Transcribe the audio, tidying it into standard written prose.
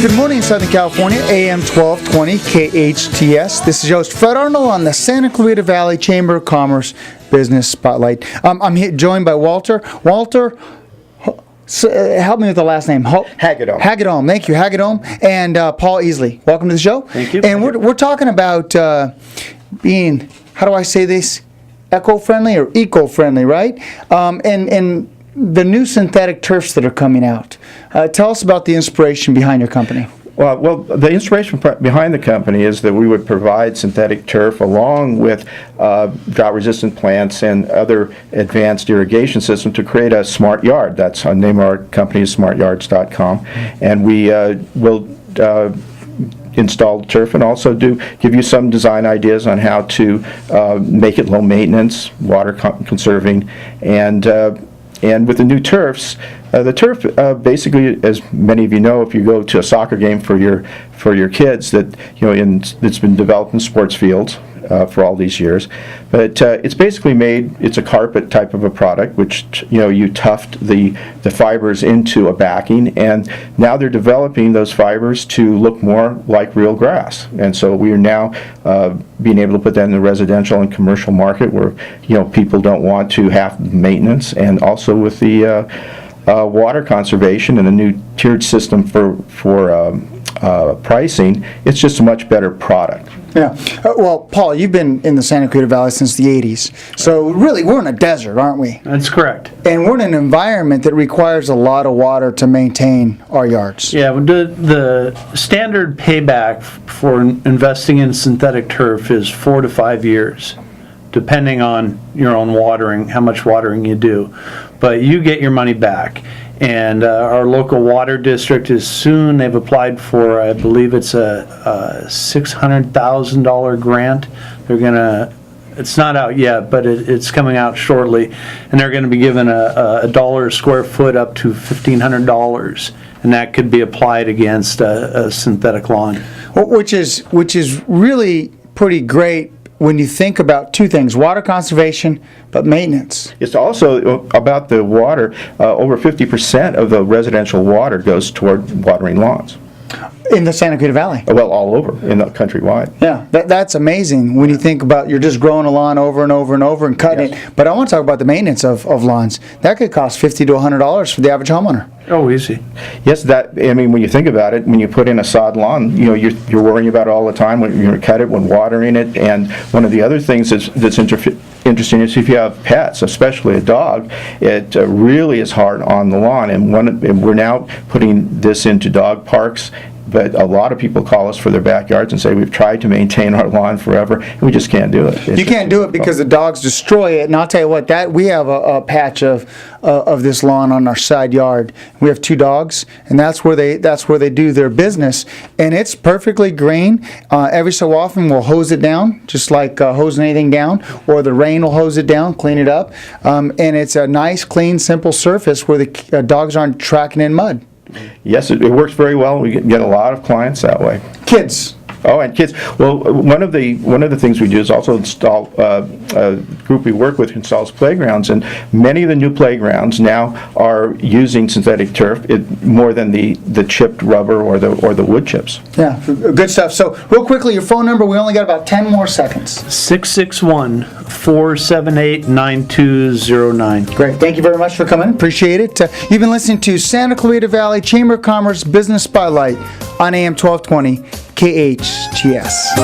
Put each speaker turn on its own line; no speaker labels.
Good morning, Southern California, AM 1220 KHTS. This is your host, Fred Arnold, on the Santa Clarita Valley Chamber of Commerce Business Spotlight. I'm here, joined by Walter. Walter, help me with the last name.
Hagoldomi.
Hagoldomi, thank you, Hagoldomi. And Paul Easley. Welcome to the show.
Thank you.
And we're talking about being, how do I say this, eco-friendly or eco-friendly, right? And the new synthetic turfs that are coming out. Tell us about the inspiration behind your company.
Well, the inspiration behind the company is that we would provide synthetic turf along with drought-resistant plants and other advanced irrigation systems to create a smart yard. That's the name of our company is smartyards.com, and we will install turf and also give you some design ideas on how to make it low maintenance, water conserving, and with the new turfs, the turf basically, as many of you know, if you go to a soccer game for your kids, that it's been developed in sports fields for all these years, but it's basically it's a carpet type of a product, which you tuft the fibers into a backing, and now they're developing those fibers to look more like real grass, and so we are now being able to put that in the residential and commercial market where people don't want to have maintenance, and also with the water conservation and a new tiered system for pricing, it's just a much better product.
Yeah. Well, Paul, you've been in the Santa Clarita Valley since the 80s. So really, we're in a desert, aren't we?
That's correct.
And we're in an environment that requires a lot of water to maintain our yards.
Yeah, the standard payback for investing in synthetic turf is 4 to 5 years, depending on your own watering, how much watering you do. But you get your money back. And our local water district they've applied for, I believe it's a $600,000 grant. It's not out yet, but it's coming out shortly. And they're going to be given a dollar a square foot up to $1,500. And that could be applied against a synthetic lawn.
Which is really pretty great when you think about two things, water conservation, but maintenance.
It's also about the water. Over 50% of the residential water goes toward watering lawns.
In the Santa Clarita Valley?
Well, all over, countrywide.
Yeah, that's amazing when you think about you're just growing a lawn over and over and over and cutting
Yes.
it. But I want to talk about the maintenance of lawns. That could cost $50 to $100 for the average homeowner.
Oh, easy.
Yes, when you think about it, when you put in a sod lawn, you're worrying about it all the time when you cut it, when watering it, and one of the other things that's interesting is if you have pets, especially a dog, it really is hard on the lawn, and we're now putting this into dog parks. But a lot of people call us for their backyards and say we've tried to maintain our lawn forever and we just can't do it.
You can't do it because the dogs destroy it. And I'll tell you what, we have a patch of this lawn on our side yard. We have 2 dogs, and that's where they do their business. And it's perfectly green. Every so often we'll hose it down, just like hosing anything down, or the rain will hose it down, clean it up. And it's a nice, clean, simple surface where the dogs aren't tracking in mud.
Yes, it works very well. We get a lot of clients that way.
Kids.
Oh, and kids. Well, one of the things we do is also install a group we work with installs playgrounds, and many of the new playgrounds now are using synthetic turf more than the chipped rubber or the wood chips.
Yeah, good stuff. So, real quickly, your phone number. We only got about 10 more seconds.
661-478-9209.
Great. Thank you very much for coming. Appreciate it. You've been listening to Santa Clarita Valley Chamber of Commerce Business Spotlight on AM 1220 KHTS.